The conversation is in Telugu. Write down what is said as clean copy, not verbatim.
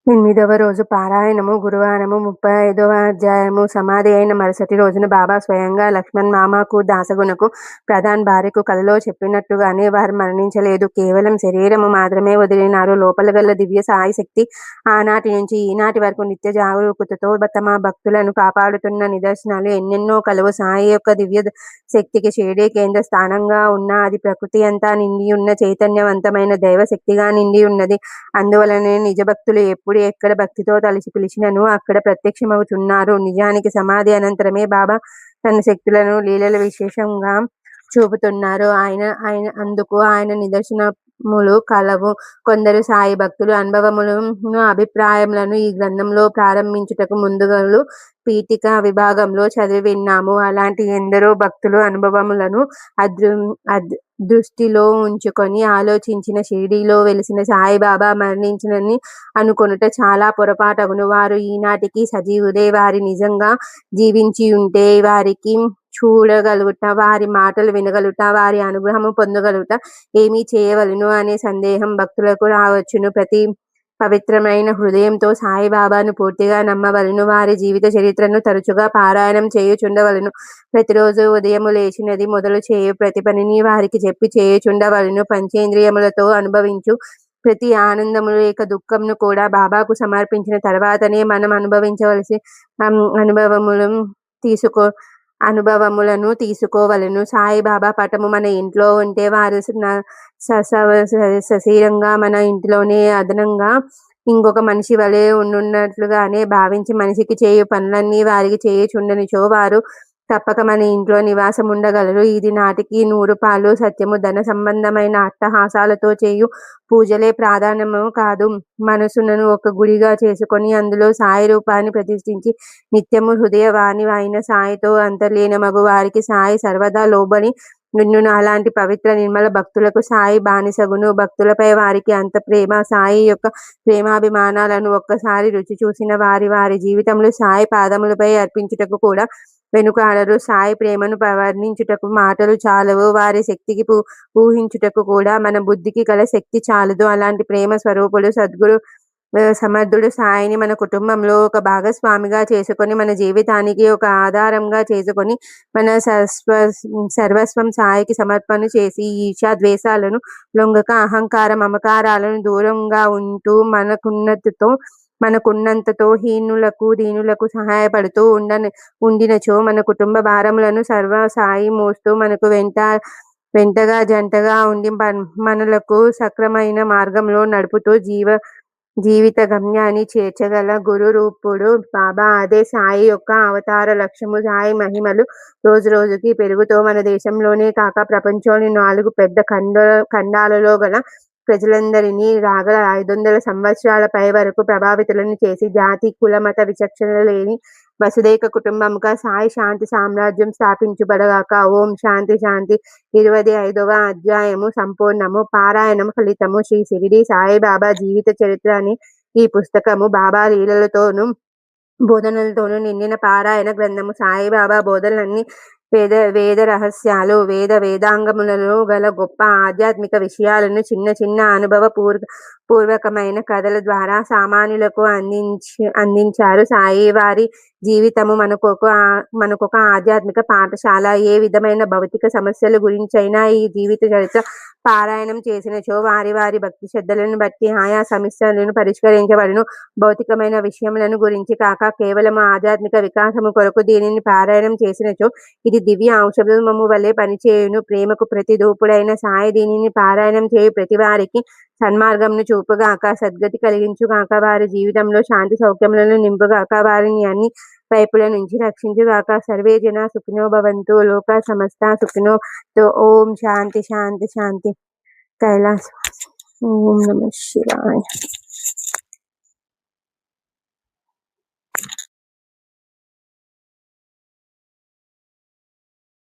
8వ రోజు పారాయణము గురువారము 35వ అధ్యాయము సమాధి అయిన మరుసటి రోజున బాబా స్వయంగా లక్ష్మణ్ మామకు దాసగునకు ప్రధాన్ భార్యకు కలలో చెప్పినట్టుగానే వారు మరణించలేదు. కేవలం శరీరము మాత్రమే వదిలినారు. లోపల గల దివ్య సాయి శక్తి ఆనాటి నుంచి ఈనాటి వరకు నిత్య జాగరూకతతో తమ భక్తులను కాపాడుతున్న నిదర్శనాలు ఎన్నెన్నో కలవు. సాయి యొక్క దివ్య శక్తికి షిరిడీ కేంద్ర స్థానంగా ఉన్న అది ప్రకృతి అంతా నిండి ఉన్న చైతన్యవంతమైన దైవ శక్తిగా నిండి ఉన్నది. అందువలనే నిజ భక్తులు ఎప్పుడు ఎక్కడ భక్తితో తలచి పిలిచినను అక్కడ ప్రత్యక్షమవుతున్నారు. నిజానికి సమాధి అనంతరమే బాబా తన శక్తులను లీలల విశేషంగా చూపుతున్నారు. అందుకు ఆయన నిదర్శనములు కలవు. కొందరు సాయి భక్తులు అనుభవములను అభిప్రాయములను ఈ గ్రంథంలో ప్రారంభించుటకు ముందుగలు పీఠిక విభాగంలో చదివి విన్నాము. అలాంటి ఎందరో భక్తులు అనుభవములను దృష్టిలో ఉంచుకొని ఆలోచించిన షిరిడీలో వెలిసిన సాయిబాబా మరణించినని అనుకొనుట చాలా పొరపాటగును. వారు ఈనాటికి సజీవులే. వారి నిజంగా జీవించి ఉంటే వారికి చూడగలుగుట, వారి మాటలు వినగలుగుట, వారి అనుగ్రహము పొందగలుగుట, ఏమీ చేయవలను అనే సందేహం భక్తులకు రావచ్చును. ప్రతి పవిత్రమైన హృదయంతో సాయిబాబాను పూర్తిగా నమ్మవలను. వారి జీవిత చరిత్రను తరచుగా పారాయణం చేయుచుండవలను. ప్రతిరోజు ఉదయము లేచినది మొదలు చేయు ప్రతి పనిని వారికి చెప్పి చేయుచుండవలను. పంచేంద్రియములతో అనుభవించు ప్రతి ఆనందము లేక దుఃఖంను కూడా బాబాకు సమర్పించిన తర్వాతనే మనం అనుభవించవలసి అనుభవములను తీసుకోవలను. సాయిబాబా పటము మన ఇంట్లో ఉంటే వారు సశరీరంగా మన ఇంటిలోనే అదనంగా ఇంకొక మనిషి వలె ఉన్నట్లుగానే భావించి మనిషికి చేయు పనులన్నీ వారికి చేయుచుండనిచో వారు తప్పక మన ఇంట్లో నివాసం ఉండగలరు. ఇది నాటికి 100 పాలు సత్యము. ధన సంబంధమైన అట్టహాసాలతో చేయు పూజలే ప్రాధాన్యము కాదు. మనసును ఒక గుడిగా చేసుకొని అందులో సాయి రూపాన్ని ప్రతిష్ఠించి నిత్యము హృదయవాణి అయిన సాయితో అంతర్లీనమగు వారికి సాయి సర్వదా లోబడి విన్నును. అలాంటి పవిత్ర నిర్మల భక్తులకు సాయి బానిసగును. భక్తులపై వారికి అంత ప్రేమ, సాయి యొక్క ప్రేమాభిమానాలను ఒక్కసారి రుచి చూసిన వారి వారి జీవితంలో సాయి పాదములపై అర్పించుటకు కూడా వెనుకాడరు. సాయి ప్రేమను వర్ణించుటకు మాటలు చాలవు. వారి శక్తికి ఊహించుటకు కూడా మన బుద్ధికి గల శక్తి చాలదు. అలాంటి ప్రేమ స్వరూపులు సద్గురు సమర్థుడు సాయిని మన కుటుంబంలో ఒక భాగస్వామిగా చేసుకొని మన జీవితానికి ఒక ఆధారంగా చేసుకొని మన సర్వస్వం సాయికి సమర్పణ చేసి ఈర్ష్య ద్వేషాలను లొంగక అహంకార మమకారాలను దూరంగా ఉంటూ మనకున్నంతతో హీనులకు దీనులకు సహాయపడుతూ ఉండినచో మన కుటుంబ భారములను సర్వ సాయి మోస్తూ మనకు వెంటగా జంటగా ఉండి మనలకు సక్రమైన మార్గంలో నడుపుతూ జీవిత గమ్యాన్ని చేర్చగల గురు రూపుడు బాబా. అదే సాయి యొక్క అవతార లక్ష్యము. సాయి మహిమలు రోజు రోజుకి పెరుగుతూ మన దేశంలోనే కాక ప్రపంచంలోని 4 పెద్ద ఖండాలలో గల ప్రజలందరినీ రాగల 500 సంవత్సరాల పై వరకు ప్రభావితులను చేసి జాతి కుల మత విచక్షణ లేని వసుదైక కుటుంబముగా సాయి శాంతి సామ్రాజ్యం స్థాపించబడగాక. ఓం శాంతి శాంతి. 25వ అధ్యాయము సంపూర్ణము. పారాయణం ఫలితము. శ్రీ షిరిడి సాయిబాబా జీవిత చరిత్ర అని ఈ పుస్తకము బాబా లీలలతోనూ బోధనలతోనూ నిండిన పారాయణ గ్రంథము. సాయిబాబా బోధనలన్నీ వేద రహస్యాలు, వేదాంగములలో గల గొప్ప ఆధ్యాత్మిక విషయాలను చిన్న చిన్న అనుభవ పూర్వకమైన కథల ద్వారా సామాన్యులకు అందించారు. సాయి వారి జీవితము మనకొక ఆధ్యాత్మిక పాఠశాల. ఏ విధమైన భౌతిక సమస్యల గురించైనా ఈ జీవిత చరిత్ర పారాయణం చేసినచో వారి వారి భక్తి శ్రద్ధలను బట్టి ఆయా సమస్యలను పరిష్కరించబడును. భౌతికమైన విషయములను గురించి కాక కేవలం ఆధ్యాత్మిక వికాసము కొరకు దీనిని పారాయణం చేసినచో ఇది దివ్య ఔషధము వలె పనిచేయును. ప్రేమకు ప్రతిరూపుడైన సాయి దీనిని పారాయణం చేయు ప్రతి వారికి సన్మార్గంను చూపుగాక, సద్గతి కలిగించుగాక, వారి జీవితంలో శాంతి సౌఖ్యములను నింపుగాక, వారిని అన్ని వైపుల నుంచి రక్షించుగాక. సర్వే జన సుఖినో భవంతు. లోక సమస్త సుఖినో. ఓం శాంతి శాంతి శాంతి. కైలాస. ఓం నమః శివాయ.